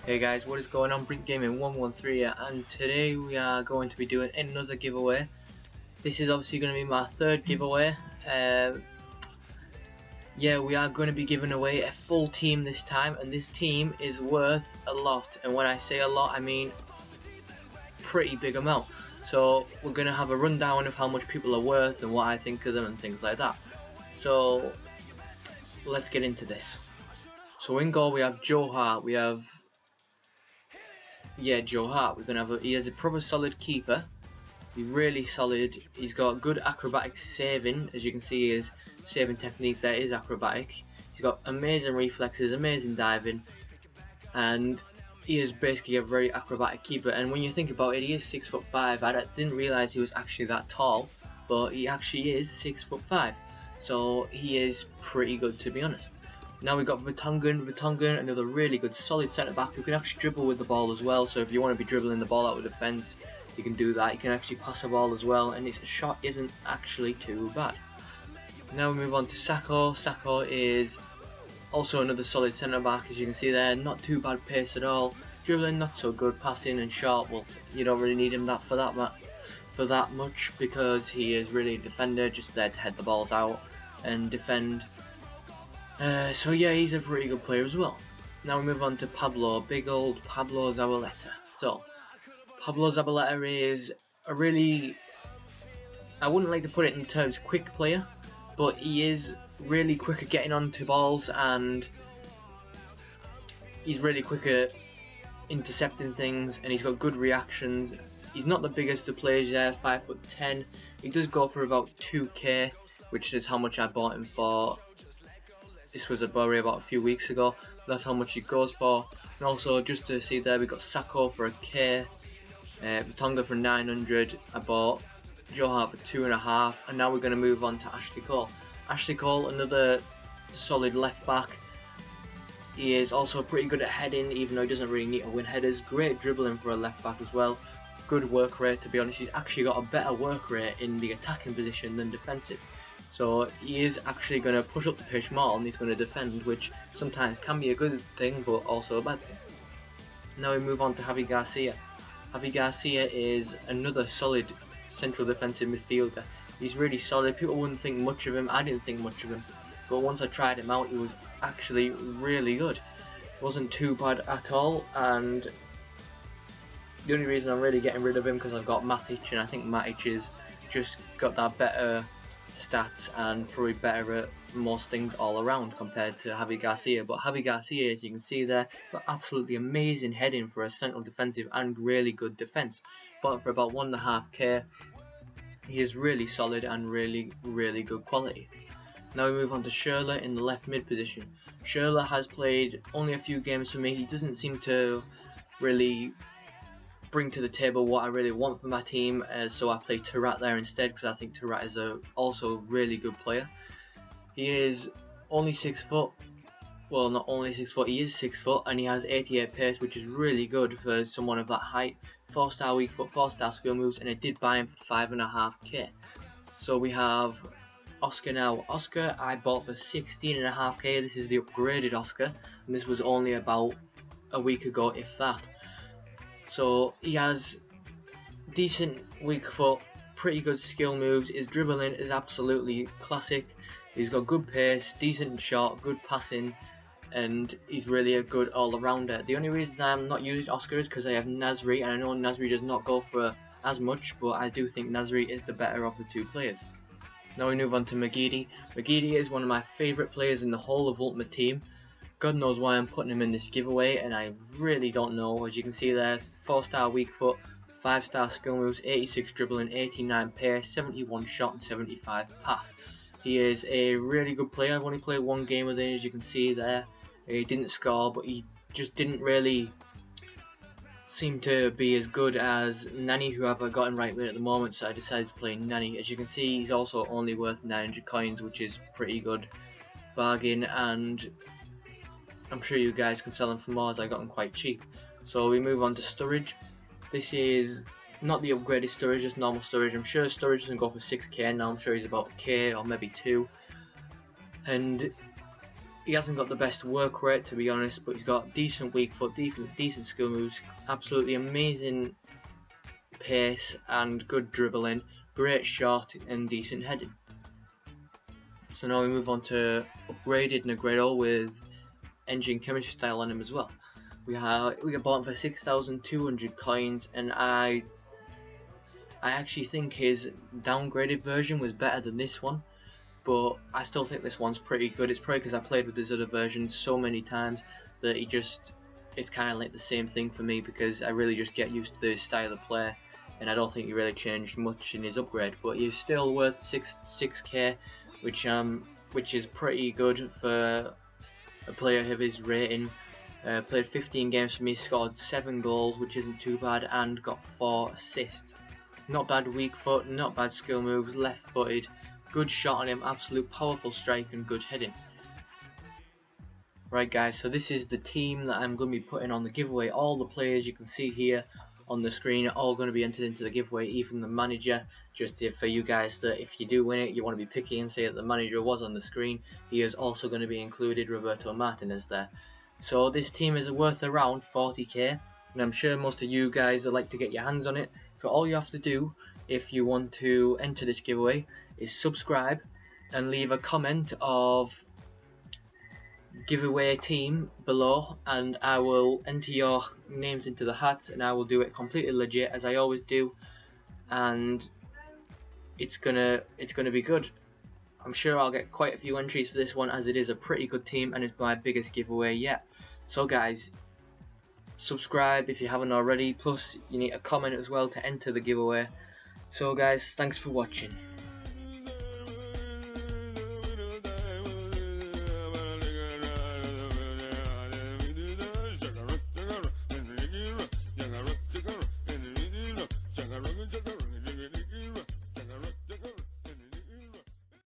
Hey guys, what is going on? Brink Gaming 113 here, and today we are going to be doing another giveaway. This is obviously going to be my third giveaway. Yeah, we are going to be giving away a full team this time, and this team is worth a lot. And when I say a lot, I mean pretty big amount. So we're going to have a rundown of how much people are worth and what I think of them and things like that. So let's get into this. So in goal we have Joe Hart. We have Joe Hart. We're gonna have he has a proper solid keeper. He's really solid. He's got good acrobatic saving, as you can see his saving technique there is acrobatic. He's got amazing reflexes, amazing diving, and he is basically a very acrobatic keeper. And when you think about it, he is 6'5". I didn't realise he was actually that tall, but he actually is 6'5". So he is pretty good, to be honest. Now we've got Vertonghen, another really good solid centre back who can actually dribble with the ball as well. So if you want to be dribbling the ball out of the defence, you can do that. You can actually pass the ball as well, and his shot isn't actually too bad. Now we move on to Sacco. Sacco is also another solid centre back, as you can see there. Not too bad pace at all. Dribbling not so good. Passing and shot, well, you don't really need him for that much, because he is really a defender, just there to head the balls out and defend. So yeah, he's a pretty good player as well. Now we move on to Pablo, big old Pablo Zabaleta. So Pablo Zabaleta is a really, I wouldn't like to put it in terms quick player, but he is really quick at getting onto balls, and he's really quick at intercepting things, and he's got good reactions. He's not the biggest of players there, 5'10". He does go for about 2k, which is how much I bought him for. This was a Bury about a few weeks ago. That's how much he goes for. And also, just to see there, we got Sacco for a K, Vertonghen for 900. I bought Joe Hart for 2.5, and now we're going to move on to Ashley Cole. Ashley Cole, another solid left back. He is also pretty good at heading, even though he doesn't really need to win headers. Great dribbling for a left back as well. Good work rate, to be honest. He's actually got a better work rate in the attacking position than defensive. So he is actually going to push up the pitch more, and he's going to defend, which sometimes can be a good thing, but also a bad thing. Now we move on to Javi Garcia. Javi Garcia is another solid central defensive midfielder. He's really solid. People wouldn't think much of him. I didn't think much of him. But once I tried him out, he was actually really good. Wasn't too bad at all, and the only reason I'm really getting rid of him because I've got Matic, and I think Matic has just got that better stats and probably better at most things all around compared to Javi Garcia. But Javi Garcia, as you can see there, got absolutely amazing heading for a central defensive and really good defense. But for about 1.5k, he is really solid and really good quality. Now we move on to Schürrle in the left mid position. Schürrle has played only a few games for me. He doesn't seem to really bring to the table what I really want for my team, so I play Tarat there instead, because I think Tarat is also a really good player. He is only 6 foot, well, not only 6 foot, he is 6 foot, and he has 88 pace, which is really good for someone of that height. 4-star weak foot, 4-star skill moves, and I did buy him for 5.5k. So we have Oscar now. Oscar I bought for 16.5k. This is the upgraded Oscar, and this was only about a week ago, if that. So he has decent weak foot, pretty good skill moves. His dribbling is absolutely classic. He's got good pace, decent shot, good passing, and he's really a good all-rounder. The only reason I'm not using Oscar is because I have Nasri, and I know Nasri does not go for as much, but I do think Nasri is the better of the two players. Now we move on to Magidi. Magidi is one of my favourite players in the whole of Ultimate Team. God knows why I'm putting him in this giveaway, and I really don't know. As you can see there, 4-star weak foot, 5-star skill moves, 86 dribbling, 89 pace, 71 shot and 75 pass. He is a really good player. I've only played one game with him, as you can see there. He didn't score, but he just didn't really seem to be as good as Nani, who I've got in right mid at the moment, so I decided to play Nani. As you can see, he's also only worth 900 coins, which is pretty good bargain, and I'm sure you guys can sell him for more as I got him quite cheap. So we move on to Sturridge. This is not the upgraded Sturridge, just normal Sturridge. I'm sure Sturridge doesn't go for 6k now, I'm sure he's about K or maybe 2. And he hasn't got the best work rate, to be honest, but he's got decent weak foot, decent skill moves, absolutely amazing pace and good dribbling, great shot and decent heading. So now we move on to upgraded Negredo with engine chemistry style on him as well. We got bought him for 6,200 coins, and I actually think his downgraded version was better than this one, but I still think this one's pretty good. It's probably because I played with his other version so many times that it's kind of like the same thing for me, because I really just get used to the style of play, and I don't think he really changed much in his upgrade. But he's still worth 6k, which is pretty good for a player of his rating. Played 15 games for me, scored 7 goals, which isn't too bad, and got 4 assists. Not bad weak foot, not bad skill moves, left footed, good shot on him, absolute powerful strike and good heading. Right guys, so this is the team that I'm going to be putting on the giveaway. All the players you can see here on the screen are all going to be entered into the giveaway, even the manager. Just for you guys, that if you do win it, you want to be picky and say that the manager was on the screen. He is also going to be included, Roberto Martinez there. So this team is worth around 40k, and I'm sure most of you guys would like to get your hands on it. So all you have to do, if you want to enter this giveaway, is subscribe and leave a comment of giveaway team below, and I will enter your names into the hats, and I will do it completely legit as I always do, and it's gonna be good. I'm sure I'll get quite a few entries for this one, as it is a pretty good team and it's my biggest giveaway yet. So guys, subscribe if you haven't already, plus you need a comment as well to enter the giveaway. So guys, thanks for watching.